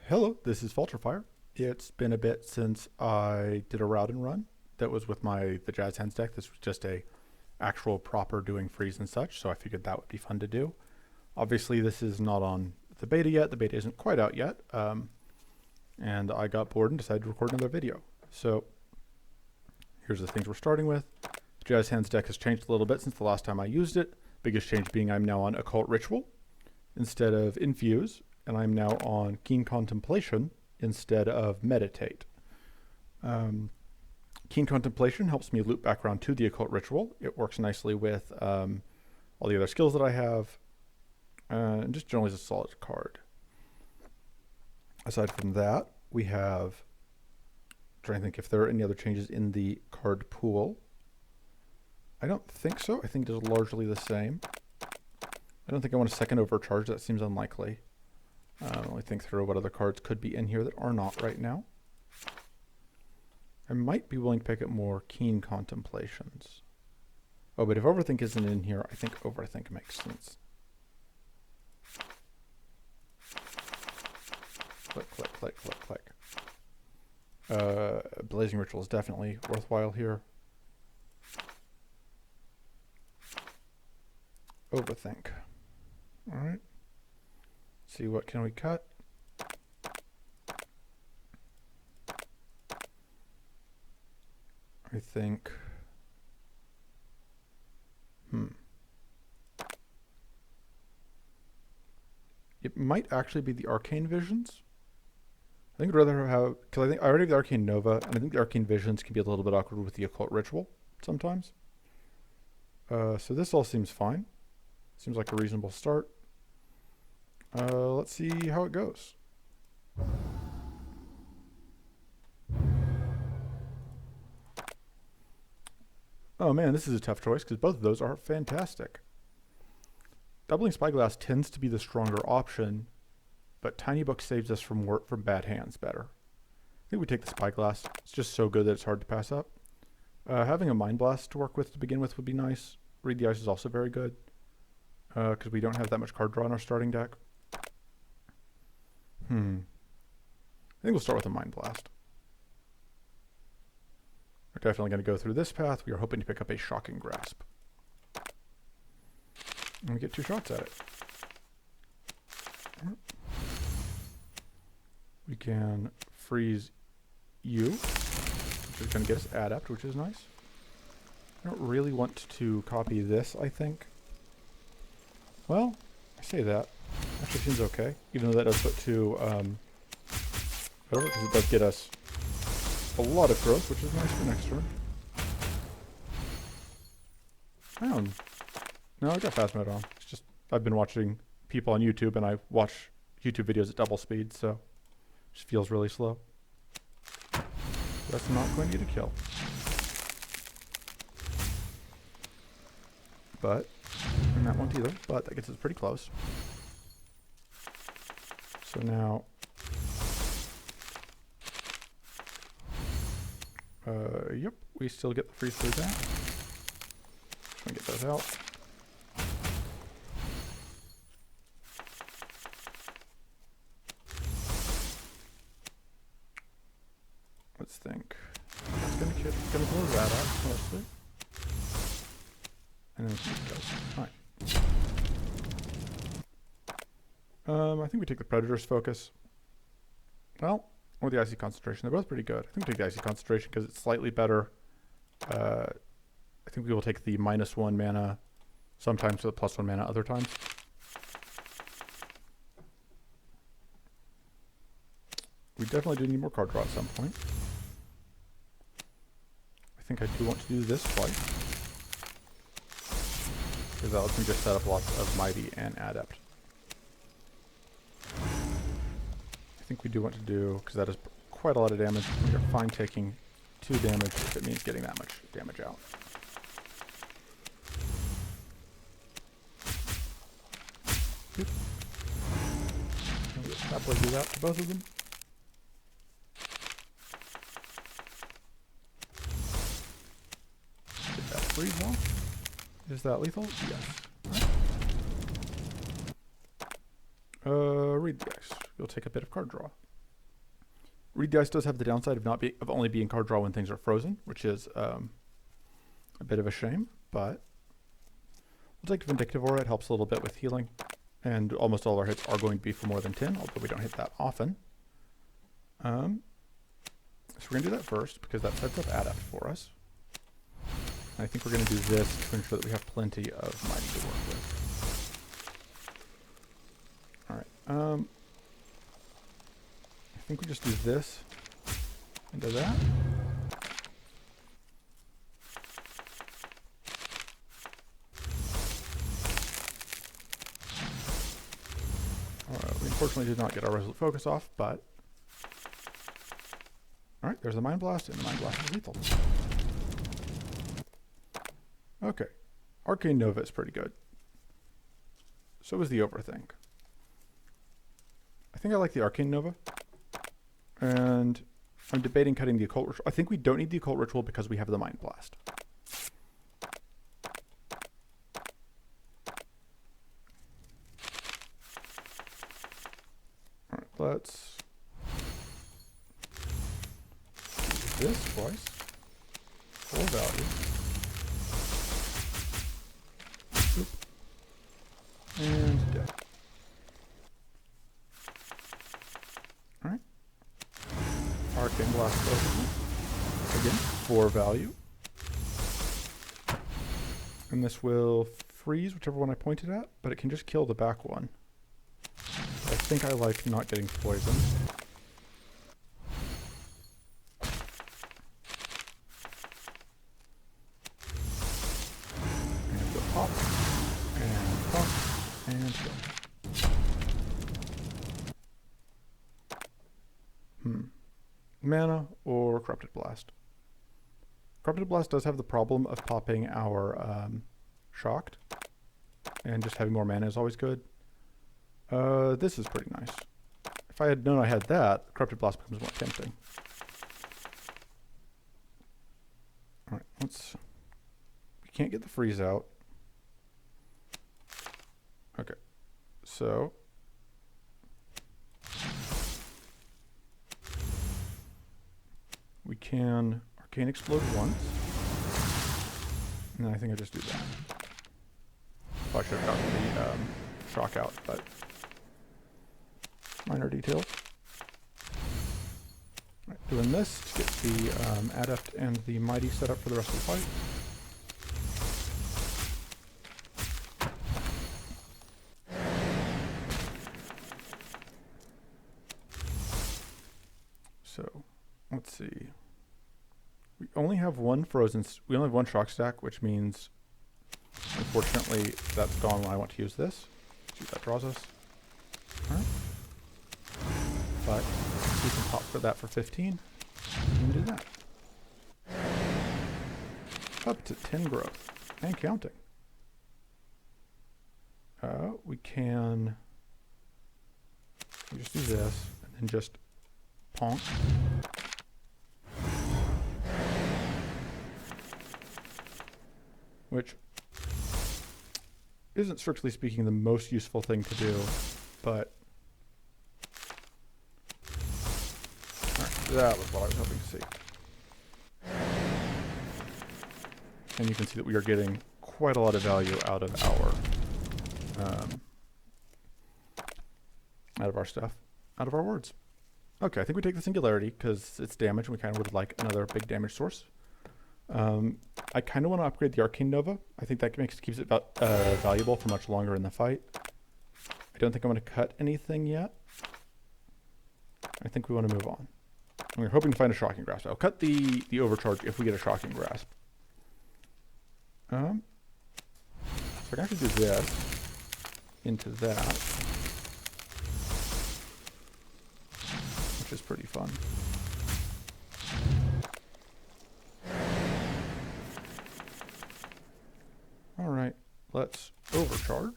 Hello, this is Falterfire. It's been a bit since I did a Raodan run that was with the Jazzhands deck. This was just a actual proper doing freeze and such, so I figured that would be fun to do. Obviously, this is not on the beta yet. The beta isn't quite out yet, and I got bored and decided to record another video. So here's the things we're starting with. The Jazzhands deck has changed a little bit since the last time I used it. Biggest change being I'm now on Occult Ritual instead of Infuse, and I'm now on Keen Contemplation instead of Meditate. Keen Contemplation helps me loop back around to the Occult Ritual. It works nicely with all the other skills that I have, and just generally is a solid card. Aside from that, we have, I'm trying to think if there are any other changes in the card pool. I don't think so. I think it is largely the same. I don't think I want a second overcharge. That seems unlikely. Let me think through what other cards could be in here that are not right now. I might be willing to pick up more Keen Contemplations. Oh, but if Overthink isn't in here, I think Overthink makes sense. Click, click, click, click, click. Blazing Ritual is definitely worthwhile here. Overthink. All right. See, what can we cut? I think, it might actually be the Arcane Visions. I think I'd rather have, because I think I already have the Arcane Nova, and I think the Arcane Visions can be a little bit awkward with the Occult Ritual sometimes. So this all seems fine. Seems like a reasonable start. Let's see how it goes. Oh man, this is a tough choice because both of those are fantastic. Doubling Spyglass tends to be the stronger option, but Tiny Book saves us from bad hands better. I think we take the Spyglass. It's just so good that it's hard to pass up. Having a Mind Blast to work with to begin with would be nice. Read the Ice is also very good because we don't have that much card draw in our starting deck. I think we'll start with a Mind Blast. We're definitely going to go through this path. We are hoping to pick up a Shocking Grasp. And we get 2 shots at it. We can freeze you, which is going to get us Adept, which is nice. I don't really want to copy this, I think. Well, I say that. Actually seems okay, even though that does put 2 over, because it does get us a lot of growth, which is nice for next turn. No, I got Phasmid on. It's just, I've been watching people on YouTube, and I watch YouTube videos at double speed, so it just feels really slow. That's not going to get a kill. But, and that won't either, but that gets us pretty close. So now, yep, we still get the freeze through that. Try and get those out. Let's think. It's gonna blow that out mostly. And then it goes. Alright. I think we take the Predator's Focus. Well, or the Icy Concentration. They're both pretty good. I think we take the Icy Concentration because it's slightly better. I think we will take the -1 mana sometimes to the +1 mana other times. We definitely do need more card draw at some point. I think I do want to do this twice, because that lets me just set up lots of Mighty and Adept. I think we do want to do, because that is quite a lot of damage. We are fine taking 2 damage if it means getting that much damage out. Good. Happily do that to both of them. Get that freeze off. Is that lethal? Yes. Right. Read the Ice. You'll take a bit of card draw. Read the Ice does have the downside of only being card draw when things are frozen, which is a bit of a shame, but we'll take Vindictive Aura. It helps a little bit with healing, and almost all our hits are going to be for more than 10, although we don't hit that often. So we're going to do that first, because that sets up Adept for us. And I think we're going to do this to ensure that we have plenty of Mighty to work with. Alright, I think we just do this into that. We unfortunately did not get our Resolute Focus off, but... Alright, there's the Mind Blast, and the Mind Blast is lethal. Okay. Arcane Nova is pretty good. So is the Overthink. I think I like the Arcane Nova. And I'm debating cutting the Occult Ritual. I think we don't need the Occult Ritual because we have the Mind Blast. Alright, let's do this twice. Full value. Oop. And dead. Alright. Arcane Blast both again, 4 value. And this will freeze whichever one I pointed at, but it can just kill the back one. I think I like not getting poisoned. And go pop. And pop. And go. Mana or Corrupted Blast. Corrupted Blast does have the problem of popping our Shocked, and just having more mana is always good. This is pretty nice. If I had known I had that, Corrupted Blast becomes more tempting. Alright, we can't get the freeze out. Okay, so... we can Arcane Explode once. And then I think I just do that. Probably should have gotten the shock out, but minor details. Right, doing this to get the Adept and the Mighty set up for the rest of the fight. So, let's see. We only have one we only have one shock stack, which means, unfortunately, that's gone when I want to use this. See if that draws us. Alright. But we can pop for that for 15. And do that. Up to 10 growth. And counting. We can just do this, and then just ponk. Which isn't strictly speaking the most useful thing to do, but alright, that was what I was hoping to see. And you can see that we are getting quite a lot of value out of our stuff, out of our words. Okay, I think we take the Singularity because it's damage and we kind of would like another big damage source. I kind of want to upgrade the Arcane Nova. I think that keeps it valuable for much longer in the fight. I don't think I'm going to cut anything yet. I think we want to move on. We're hoping to find a Shocking Grasp. I'll cut the Overcharge if we get a Shocking Grasp. So I'm going to do this into that, which is pretty fun. Alright, let's overcharge.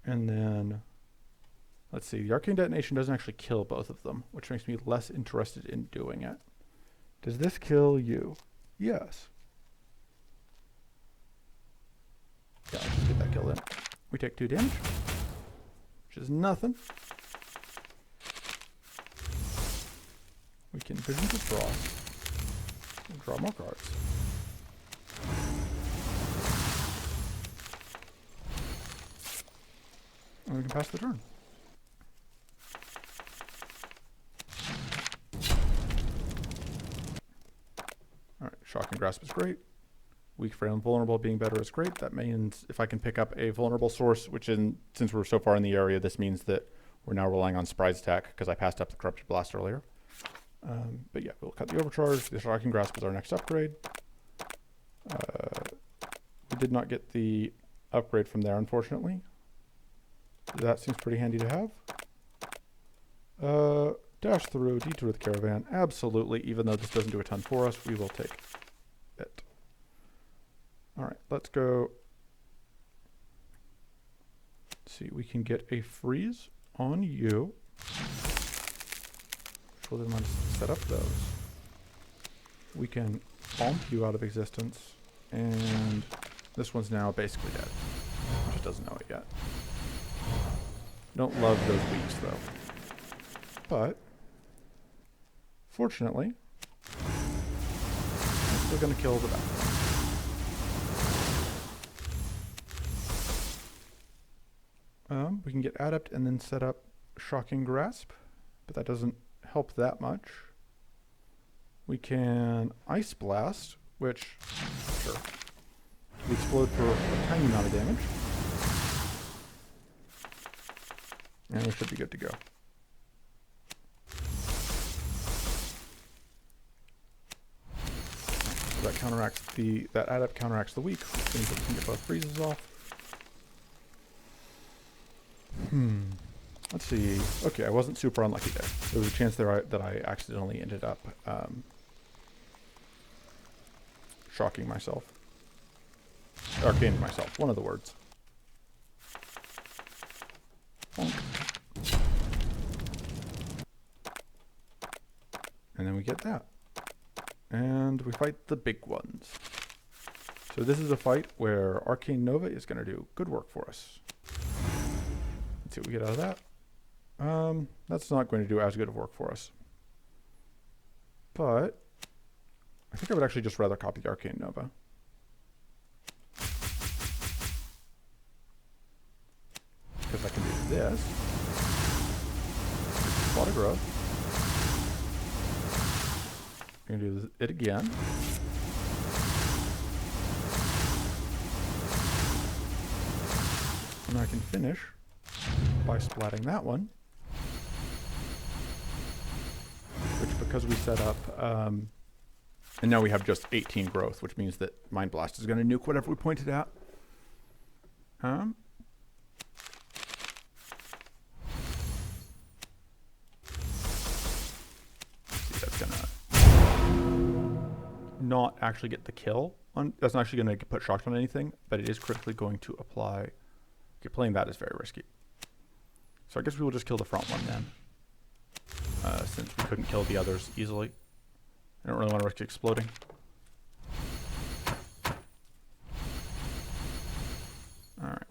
And then, let's see, the Arcane Detonation doesn't actually kill both of them, which makes me less interested in doing it. Does this kill you? Yes. Yeah, let's just get that kill in. We take 2 damage, which is nothing. We can Vision to Frost and draw more cards. And we can pass the turn. Alright, Shock and Grasp is great. Weak, Frail, and Vulnerable being better is great. That means if I can pick up a vulnerable source, since we're so far in the area, this means that we're now relying on Surprise Attack because I passed up the Corrupted Blast earlier. But yeah, we'll cut the Overcharge. The Shock and Grasp is our next upgrade. We did not get the upgrade from there, unfortunately. That seems pretty handy to have. Dash through, detour with Caravan. Absolutely, even though this doesn't do a ton for us, we will take it. Alright, let's go. Let's see, we can get a freeze on you. We'll then set up those. We can bump you out of existence, and this one's now basically dead. Just doesn't know it yet. Don't love those weeks though. But fortunately, I'm still gonna kill the bat. We can get Adept and then set up Shocking Grasp, but that doesn't help that much. We can Ice Blast, which, sure, we explode for a tiny amount of damage. And we should be good to go. So that counteracts that Adept counteracts the weak, which means that we can get both freezes off. Let's see. Okay, I wasn't super unlucky there. There was a chance there that I accidentally ended up shocking myself. Arcaning myself, one of the words. Bonk. And then we get that. And we fight the big ones. So this is a fight where Arcane Nova is going to do good work for us. Let's see what we get out of that. That's not going to do as good of work for us. But I think I would actually just rather copy the Arcane Nova. Because I can do this. A lot of growth. I'm going to do it again. And I can finish by splatting that one. Which, because we set up, and now we have just 18 growth, which means that Mind Blast is going to nuke whatever we pointed at. See, that's going to not actually get the kill. That's not actually going to put shock on anything, but it is critically going to apply. Okay, playing that is very risky. So I guess we will just kill the front one then. Since we couldn't kill the others easily. I don't really want to risk exploding. Alright.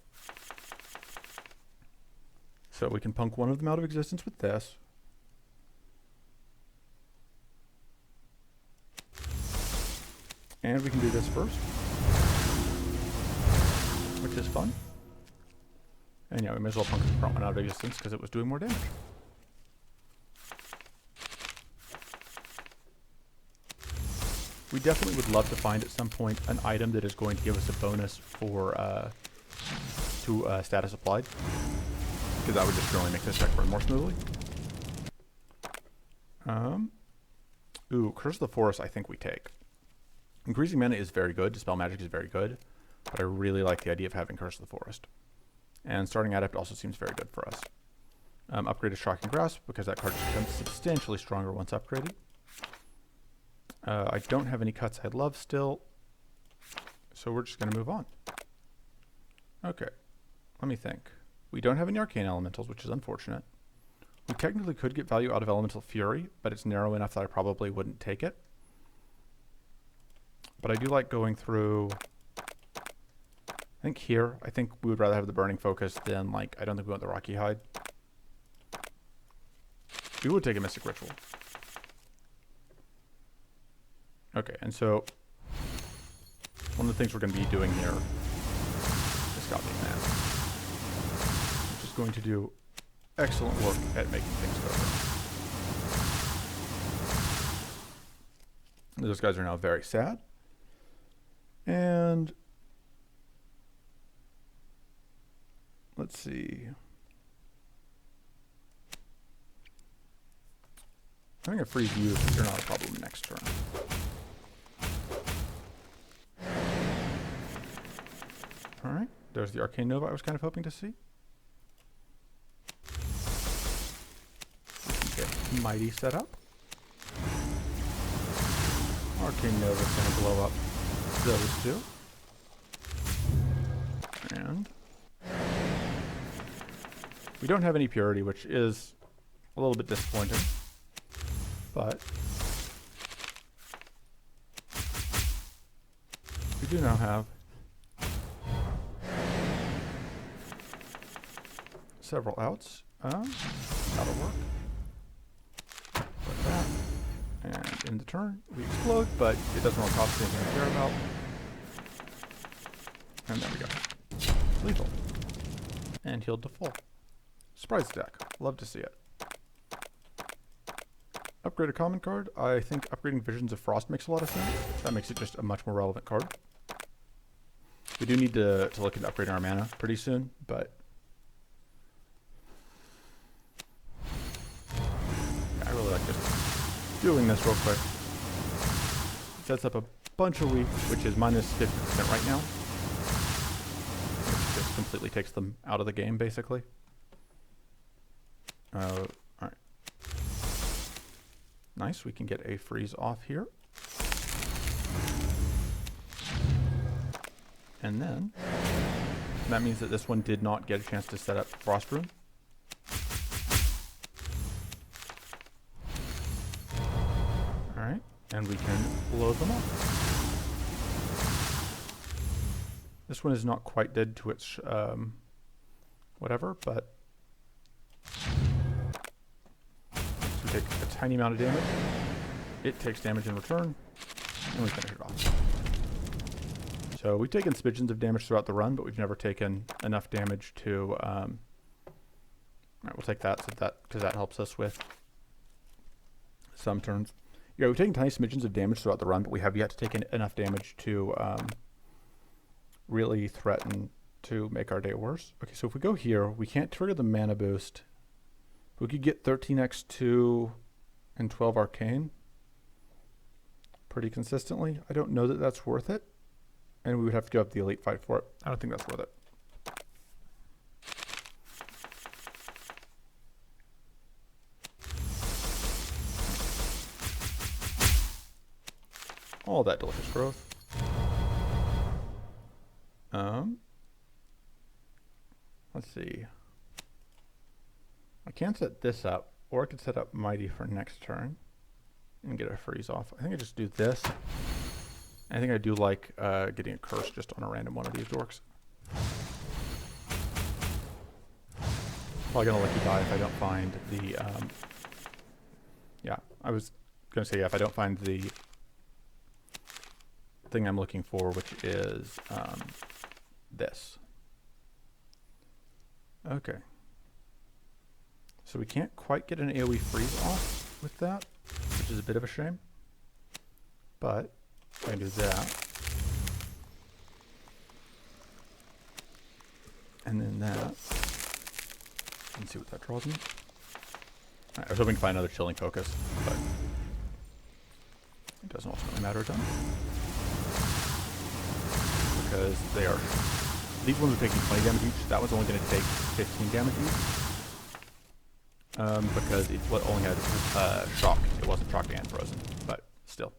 So we can punk one of them out of existence with this. And we can do this first. Which is fun. And yeah, we may as well punk the front one out of existence because it was doing more damage. We definitely would love to find at some point an item that is going to give us a bonus for status applied, because that would just really make this deck run more smoothly. Ooh, Curse of the Forest I think we take. Increasing mana is very good, Dispel Magic is very good, but I really like the idea of having Curse of the Forest. And starting Adept also seems very good for us. Upgrade to Shocking Grasp, because that card becomes substantially stronger once upgraded. I don't have any cuts I love still, so we're just going to move on. Okay, let me think. We don't have any Arcane Elementals, which is unfortunate. We technically could get value out of Elemental Fury, but it's narrow enough that I probably wouldn't take it. But I do like going through... I think here, I think we would rather have the Burning Focus than, like, I don't think we want the Rocky Hide. We would take a Mystic Ritual. Okay, and so one of the things we're going to be doing here is scouting man, which is going to do excellent work at making things go wrong. Those guys are now very sad. And let's see. I think a freeze you if you're not a problem next turn. Alright, there's the Arcane Nova I was kind of hoping to see. We can get Mighty set up. Arcane Nova is going to blow up those two. And we don't have any Purity, which is a little bit disappointing. But we do now have several outs. That'll work. Like that. And in the turn, we explode, but it doesn't really cost anything to care about. And there we go. Lethal. And healed to full. Surprise attack. Love to see it. Upgrade a common card. I think upgrading Visions of Frost makes a lot of sense. That makes it just a much more relevant card. We do need to look into upgrading our mana pretty soon, but yeah, I really like just doing this real quick. It sets up a bunch of weak, which is minus 50% right now. Which just completely takes them out of the game, basically. Alright. Nice, we can get a freeze off here. And then, that means that this one did not get a chance to set up Frost Rune. Alright, and we can blow them up. This one is not quite dead to its whatever, but we take a tiny amount of damage. It takes damage in return, and we finish it off. So we've taken smidgens of damage throughout the run, but we've never taken enough damage to. All right, we'll take that, so because that helps us with some turns. Yeah, we've taken tiny smidgens of damage throughout the run, but we have yet to take enough damage to really threaten to make our day worse. Okay, so if we go here, we can't trigger the mana boost. We could get 13x2 and 12 Arcane pretty consistently. I don't know that that's worth it. And we would have to go up the Elite fight for it. I don't think that's worth it. All that delicious growth. Let's see. I can set this up, or I could set up Mighty for next turn and get a freeze off. I think I just do this. I think I do like getting a curse just on a random one of these dorks. Probably gonna lucky die if I don't find the, yeah, I was gonna say, yeah, if I don't find the thing I'm looking for, which is this. Okay. So we can't quite get an AoE freeze off with that, which is a bit of a shame. But I can do that. And then that. Let's see what that draws me. Right, I was hoping to find another chilling focus, but it doesn't ultimately matter a ton. Because they are, these ones are taking 20 damage each. That one's only going to take 15 damage each. Because it only had shock. It wasn't shocked and frozen, but still.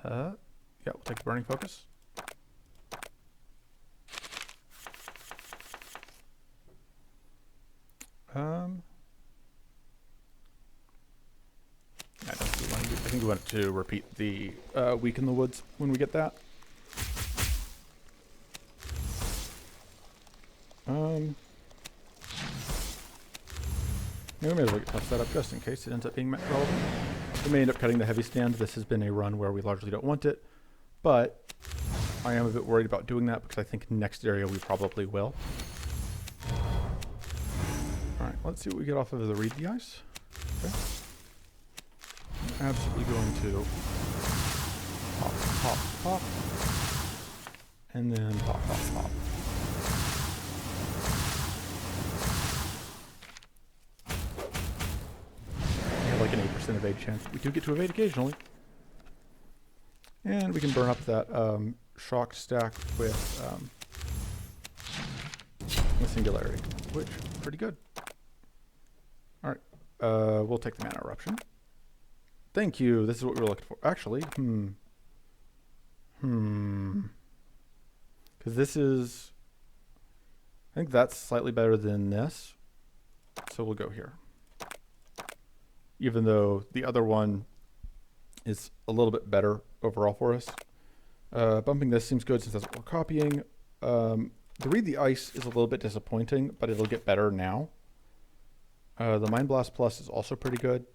Yeah, we'll take the burning focus. I don't think we want to do, I think we want to repeat the Week in the Woods when we get that. Maybe we may as well get tough setup just in case it ends up being relevant. We may end up cutting the heavy stand. This has been a run where we largely don't want it, but I am a bit worried about doing that because I think next area we probably will. Alright, let's see what we get off of the read the ice. Okay. I'm absolutely going to pop, pop, pop, and then pop, pop, pop. We have like an 8% evade chance. We do get to evade occasionally. And we can burn up that shock stack with Singularity, which is pretty good. Alright, we'll take the Mana Eruption. Thank you, this is what we were looking for. Actually, because this is, I think that's slightly better than this. So we'll go here. Even though the other one is a little bit better overall for us. Bumping this seems good since that's what we're copying. The Read the Ice is a little bit disappointing, but it'll get better now. The Mind Blast Plus is also pretty good.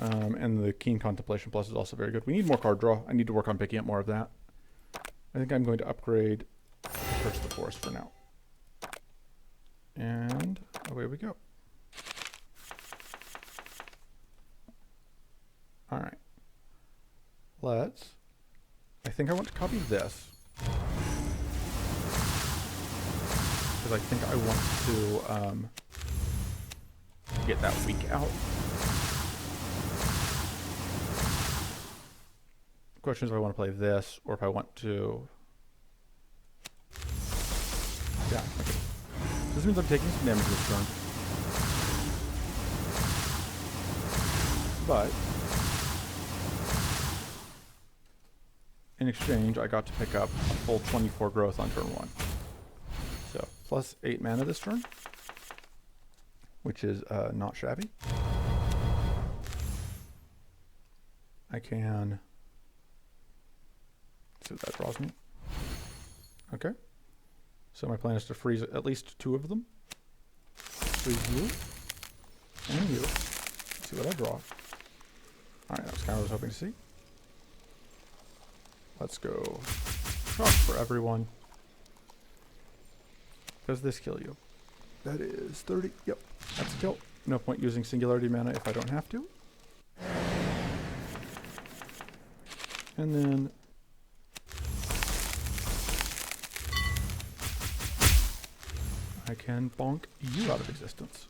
And the Keen Contemplation Plus is also very good. We need more card draw. I need to work on picking up more of that. I think I'm going to upgrade Curse of the Forest for now. And away we go. Alright. I think I want to copy this. Because I think I want to get that weak out. The question is if I want to play this or if I want to... Yeah, okay. This means I'm taking some damage this turn. But in exchange, I got to pick up a full 24 growth on turn 1. So, plus 8 mana this turn, which is not shabby. I can... see what that draws me. Okay. So my plan is to freeze at least 2 of them. Freeze you. And you. Let's see what I draw. Alright, that was kind of what I was hoping to see. Let's go shock for everyone. Does this kill you? That is 30. Yep, that's a kill. No point using Singularity mana if I don't have to. And then I can bonk you out of existence.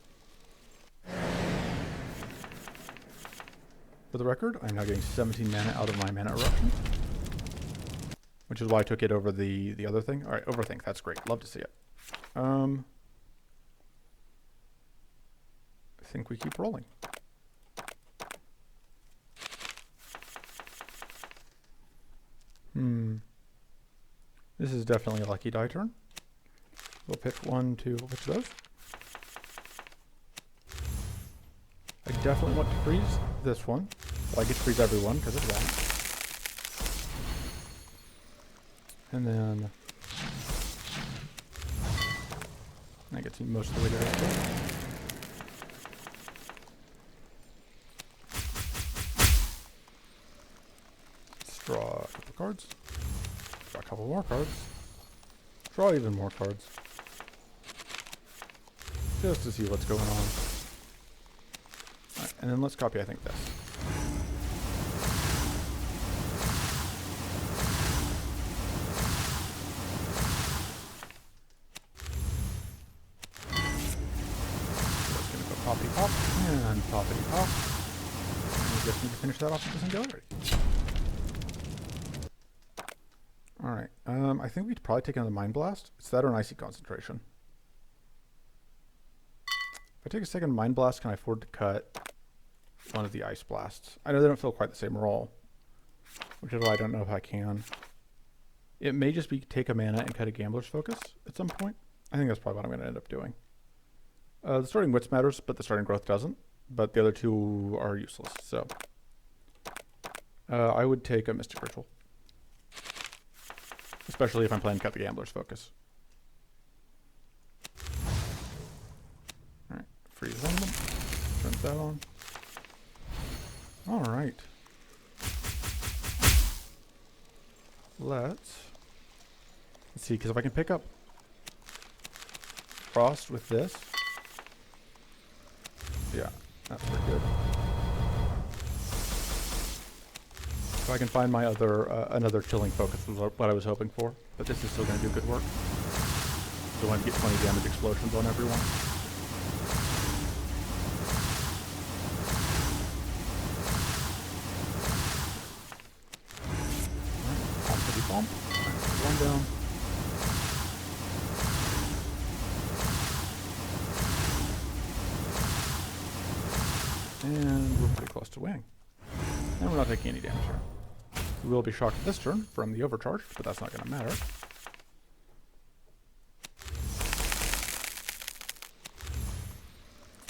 For the record, I'm now getting 17 mana out of my Mana Eruption. Which is why I took it over the other thing. Alright, Overthink, that's great. Love to see it. I think we keep rolling. This is definitely a lucky die turn. We'll pitch 1, 2, we'll pitch those. I definitely want to freeze this one. Well, I get to freeze everyone because of that. And then that gets me most of the way to that. Let's draw a couple cards. Draw a couple more cards. Draw even more cards. Just to see what's going on. Alright, and then let's copy, I think, this. Poppity pop and poppity pop. And we just need to finish that off with the Singularity. Alright, I think we'd probably take another Mind Blast. It's that or an Icy Concentration. If I take a second Mind Blast, can I afford to cut one of the Ice Blasts? I know they don't feel quite the same role, which is why I don't know if I can. It may just be take a mana and cut a Gambler's Focus at some point. I think that's probably what I'm going to end up doing. The starting Wits matters, but the starting Growth doesn't. But the other two are useless, so... I would take a Mystic Ritual. Especially if I'm planning to cut the Gambler's Focus. Alright, freeze one of them. Turn that on. Alright. Let's see, because if I can pick up Frost with this, yeah, that's pretty good. If I can find my other, another chilling focus was what I was hoping for, but this is still going to do good work. So I want to get 20 damage explosions on everyone. Alright, one down. And we're pretty close to winning. And we're not taking any damage here. We will be shocked this turn from the overcharge, but that's not going to matter.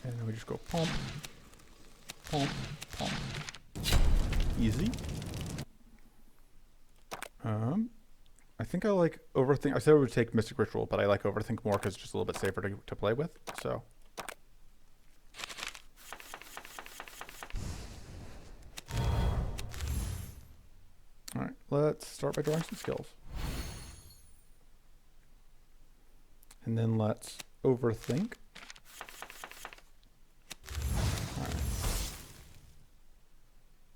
And then we just go pump, pump, pump. Easy. I think I like Overthink. I said I would take Mystic Ritual, but I like Overthink more because it's just a little bit safer to play with. So. Alright, let's start by drawing some skills. And then let's Overthink. Alright.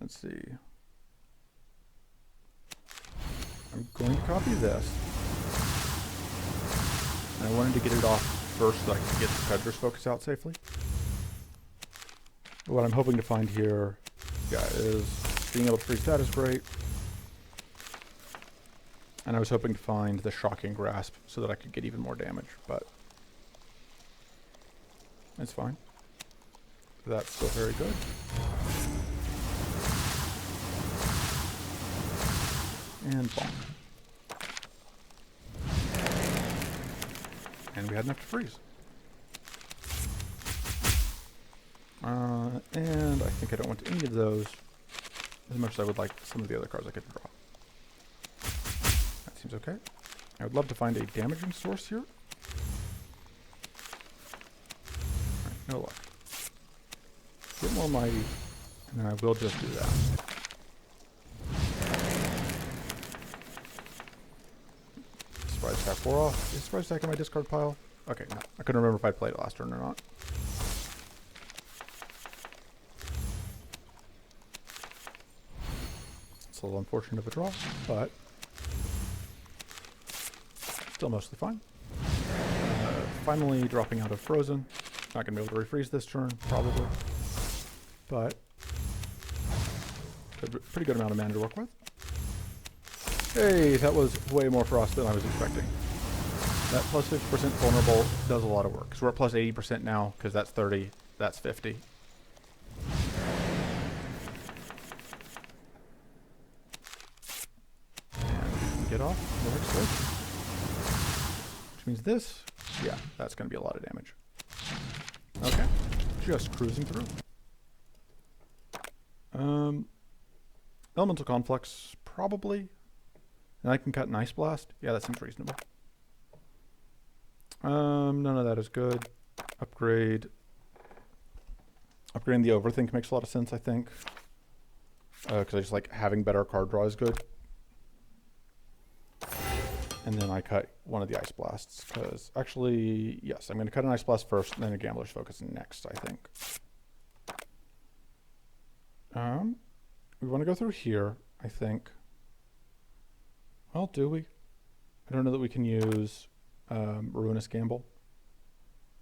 Let's see. I'm going to copy this. And I wanted to get it off first so I could get the Predator's focus out safely. What I'm hoping to find here, yeah, is being able to freeze that is great. And I was hoping to find the Shocking Grasp so that I could get even more damage, but it's fine. That's still very good. And bonk. And we had enough to freeze. And I think I don't want any of those as much as I would like some of the other cards I could draw. That seems okay. I would love to find a damaging source here. Alright, no luck. Get more mighty, and then I will just do that. Surprise attack 4 off. Is surprise attack in my discard pile? Okay, no. I couldn't remember if I played it last turn or not. It's a little unfortunate of a draw, but still mostly fine. Finally dropping out of Frozen. Not going to be able to refreeze this turn, probably. But pretty good amount of mana to work with. Hey, that was way more Frost than I was expecting. That plus 50% vulnerable does a lot of work. So we're at plus 80% now, because that's 30, that's 50. And we can get off more explosion. Which means this, yeah, that's going to be a lot of damage. Okay, just cruising through. Elemental Conflux, probably. And I can cut an Ice Blast. Yeah, that seems reasonable. None of that is good. Upgrade. Upgrading the Overthink makes a lot of sense, I think. Because I just like having better card draw is good. And then I cut one of the Ice Blasts. Because actually, yes, I'm going to cut an Ice Blast first, and then a Gambler's Focus next, I think. We want to go through here, I think. Well, do we? I don't know that we can use Ruinous Gamble.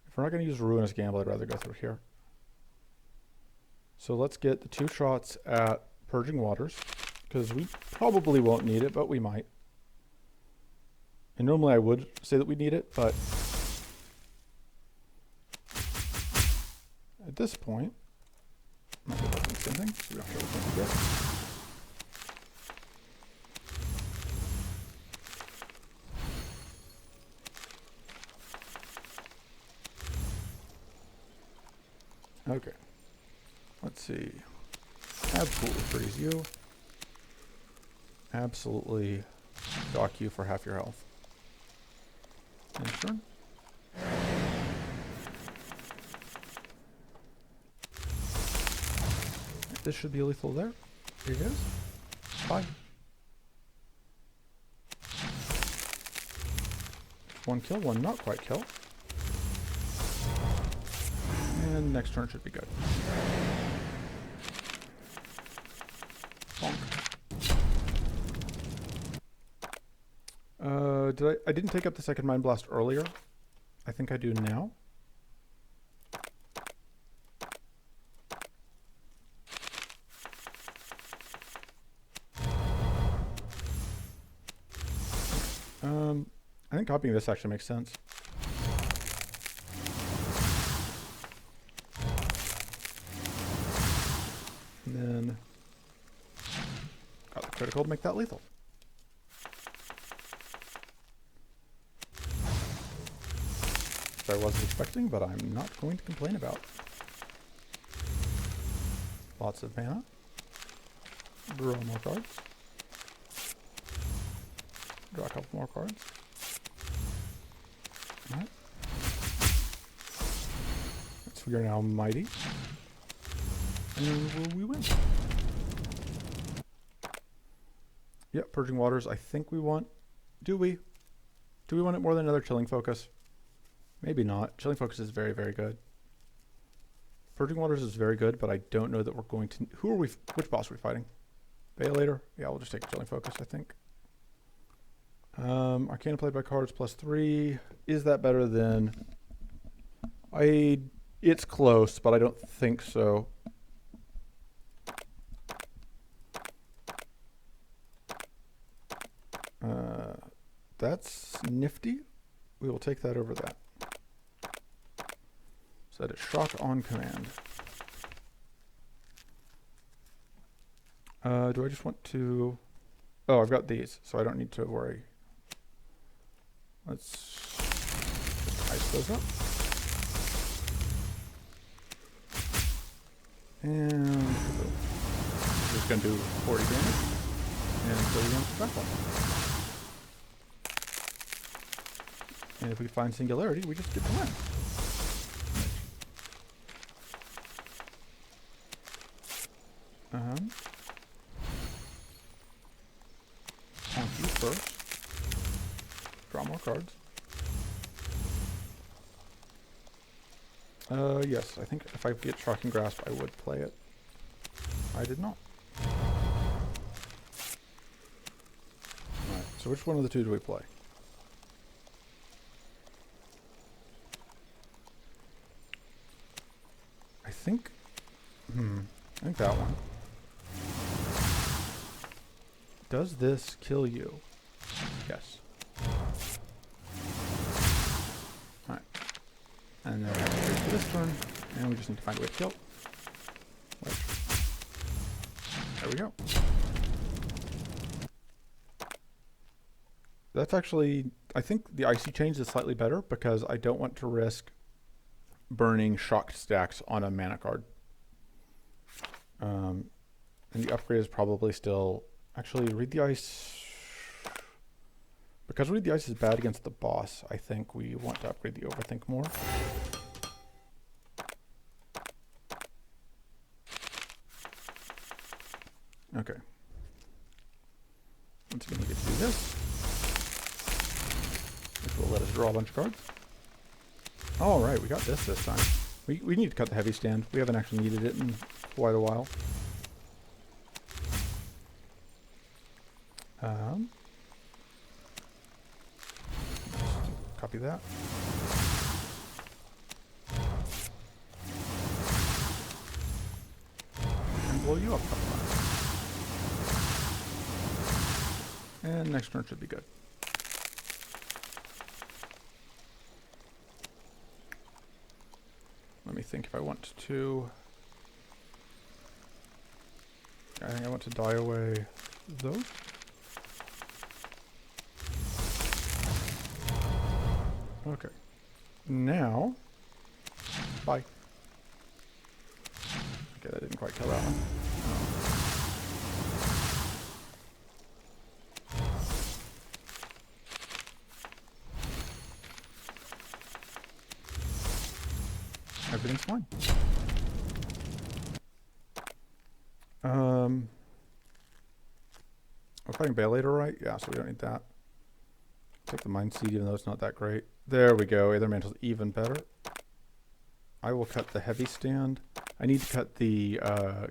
If we're not going to use Ruinous Gamble, I'd rather go through here. So let's get the 2 shots at Purging Waters, because we probably won't need it, but we might. And normally I would say that we need it, but at this point, might be looking the same thing, so we don't have everything to get. Okay. Let's see. Absolutely freeze you. Absolutely dock you for half your health. And turn. This should be lethal there. It is. Bye. One kill, one not quite kill. And next turn should be good. Bonk. I didn't take up the second Mind Blast earlier. I think I do now. I think copying this actually makes sense. And then got the critical to make that lethal. Which I wasn't expecting, but I'm not going to complain about. Lots of mana. Draw more cards. Draw a couple more cards. Alright. So we are now mighty. And we win. Yep, Purging Waters. I think we want... Do we? Do we want it more than another Chilling Focus? Maybe not. Chilling Focus is very, very good. Purging Waters is very good, but I don't know that we're going to... Who are we... Which boss are we fighting? Baelator? Yeah, we'll just take a Chilling Focus, I think. Arcana played by cards +3. Is that better than... It's close, but I don't think so. That's nifty. We will take that over that. So that it's shock on command. Do I just want to... Oh, I've got these, so I don't need to worry. Let's just ice those up. And we're just going to do 40 damage. And 30 damage to back one. And if we find Singularity, we just get the win. On you first. Draw more cards. Yes, I think if I get Shocking Grasp, I would play it. I did not. Alright, so which one of the two do we play? I think that one. Does this kill you? Yes. Alright. And then for this turn, and we just need to find a way to kill. Which, there we go. That's actually, I think the Icy Chains is slightly better because I don't want to risk burning shocked stacks on a mana card. And the upgrade is probably still... Actually, Read the Ice... Because Read the Ice is bad against the boss, I think we want to upgrade the Overthink more. Okay. Once again, we get to do this. Which will let us draw a bunch of cards. Alright, we got this time. We need to cut the heavy stand. We haven't actually needed it in quite a while. Copy that. And blow you up a couple times. And next turn should be good. Let me think if I want to... I think I want to die away those. Okay. Now... Bye. Okay, that didn't quite kill that one. Everything's fine. We're fighting Bailator, right? Yeah, so we don't need that. Take the Mind Seed, even though it's not that great. There we go. Aether Mantle's even better. I will cut the heavy stand. I need to cut the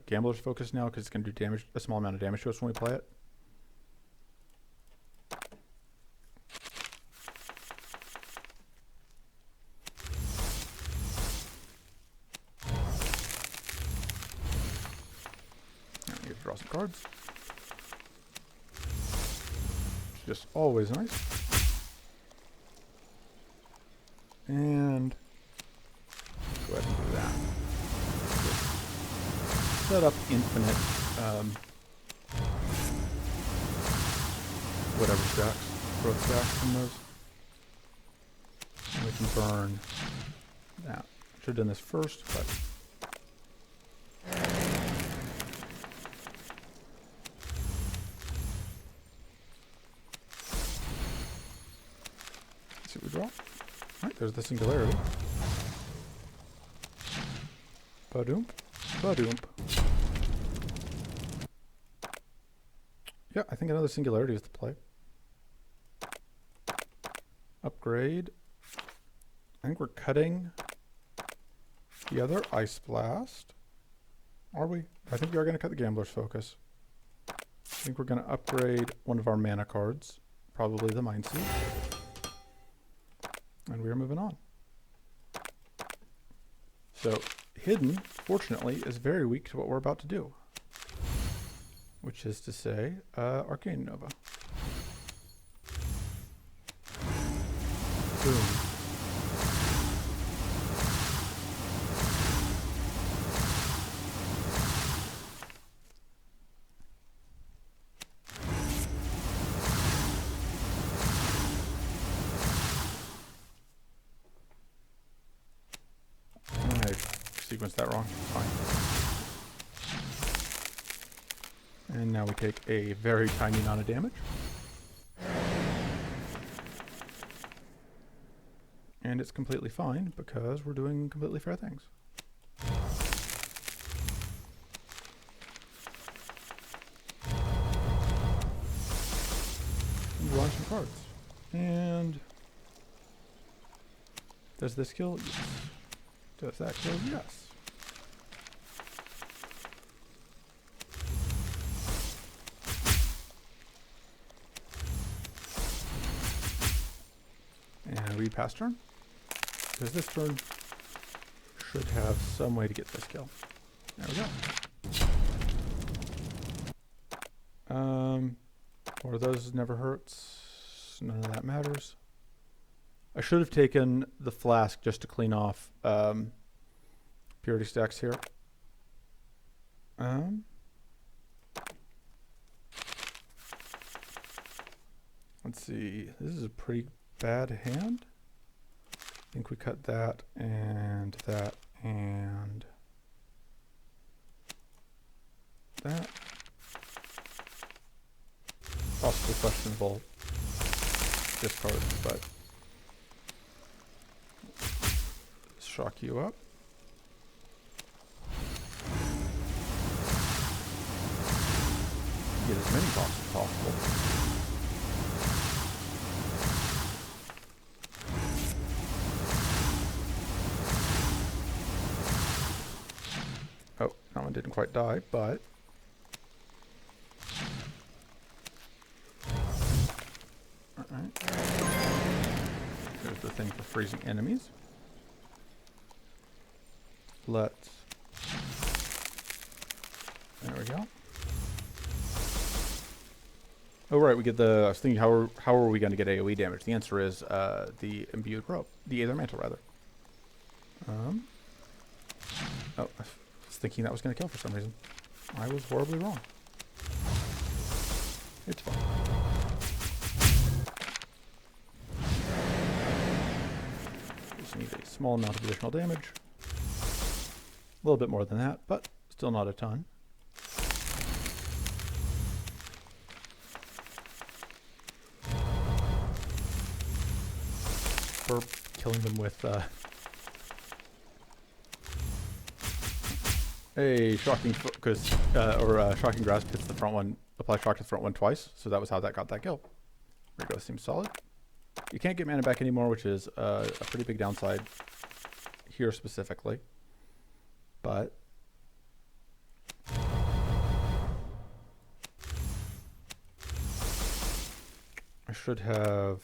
Gambler's Focus now because it's going to do damage, a small amount of damage to us when we play it. I get to draw some cards. It's just always nice. And go ahead and do that. Set up infinite whatever stacks, growth stacks from those. And we can burn that. Should have done this first, but let's see what we draw. Alright, there's the Singularity. Badoomp. Badoomp. Yeah, I think another Singularity is the play. Upgrade. I think we're cutting the other Ice Blast. Are we? I think we are going to cut the Gambler's Focus. I think we're going to upgrade one of our mana cards. Probably the Mind Seed. And we are moving on. So, Hidden, fortunately, is very weak to what we're about to do. Which is to say, Arcane Nova. Boom. Sequence that wrong. Fine. And now we take a very tiny amount of damage. And it's completely fine because we're doing completely fair things. And drawing some cards. And does this kill? Yes. Does that kill? Yes. And read past turn. Because this turn should have some way to get this kill. There we go. Or those never hurts. None of that matters. I should have taken the flask just to clean off purity stacks here. Let's see. This is a pretty bad hand. I think we cut that and that and that. Possibly questionable discard, but shock you up. Get as many pops as possible. Oh, that one didn't quite die, but alright. There's the thing for freezing enemies. Let's. There we go. Oh right, we get the. I was thinking, how are we going to get AOE damage? The answer is the imbued rope, the Aether Mantle rather. Oh, I was thinking that was going to kill for some reason. I was horribly wrong. It's fine. Just need a small amount of additional damage. A little bit more than that, but still not a ton. For killing them with A shocking shocking grasp hits the front one. Apply shock to the front one twice. So that was how that got that kill. There we go. Seems solid. You can't get mana back anymore, which is a pretty big downside here specifically. But I should have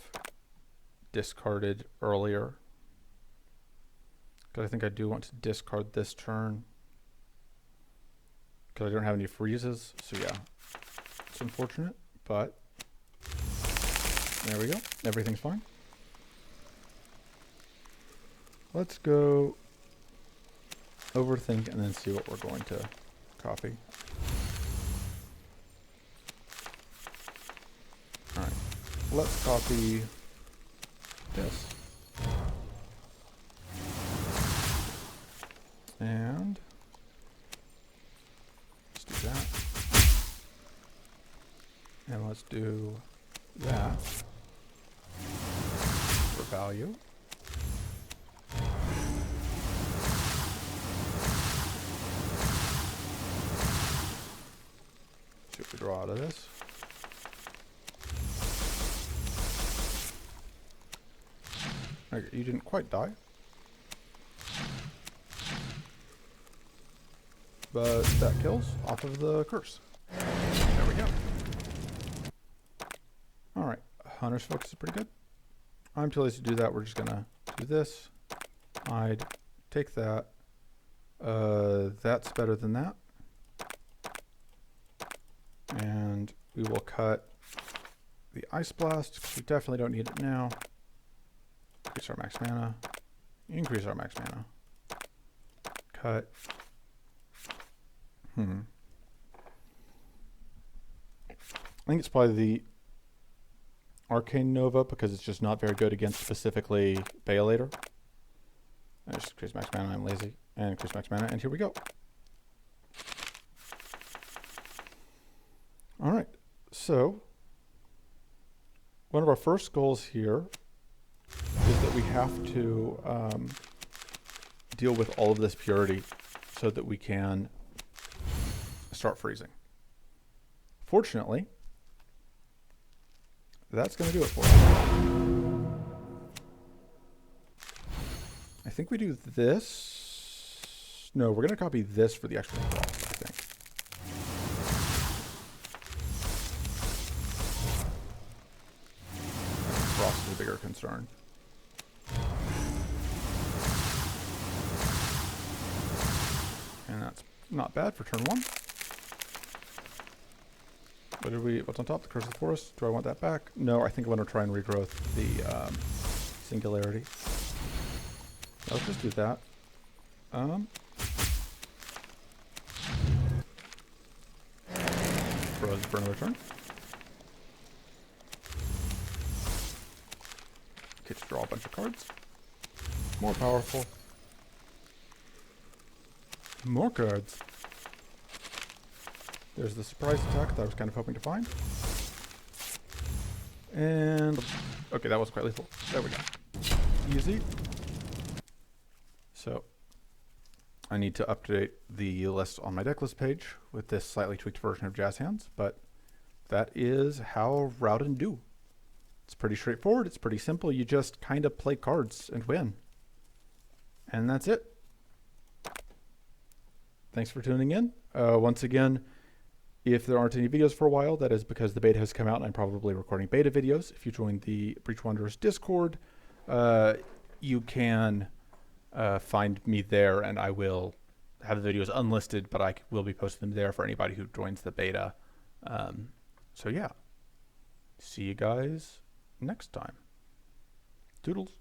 discarded earlier. Because I think I do want to discard this turn. Because I don't have any freezes. So yeah, it's unfortunate, but there we go. Everything's fine. Let's go overthink and then see what we're going to copy. Alright, let's copy this. And let's do that. And let's do that for value. See what we draw out of this. Okay, you didn't quite die. But that kills off of the curse. There we go. Alright, Hunter's Focus is pretty good. I'm too lazy to do that. We're just gonna do this. I'd take that. That's better than that. And we will cut the Ice Blast, because we definitely don't need it now. Increase our max mana. Increase our max mana. Cut. I think it's probably the Arcane Nova, because it's just not very good against specifically Baelator. I just increase max mana, I'm lazy. And increase max mana, and here we go. Alright, so one of our first goals here is that we have to deal with all of this purity so that we can start freezing. Fortunately, that's going to do it for us. I think we do this. No, we're going to copy this for the extra frost, I think. Frost is a bigger concern. And that's not bad for turn one. What's on top? The Curse of the Forest. Do I want that back? No, I think I want to try and regrowth the Singularity. Let's just do that. Froze for another turn. Okay, to draw a bunch of cards. More powerful. More cards. There's the surprise attack that I was kind of hoping to find. And, okay, that was quite lethal. There we go. Easy. So, I need to update the list on my decklist page with this slightly tweaked version of Jazzhands, but that is how Raodan do. It's pretty straightforward, it's pretty simple, you just kind of play cards and win. And that's it. Thanks for tuning in. Once again, if there aren't any videos for a while, that is because the beta has come out and I'm probably recording beta videos. If you join the Breach Wanderers Discord, you can find me there, and I will have the videos unlisted, but I will be posting them there for anybody who joins the beta. So yeah, see you guys next time. Toodles.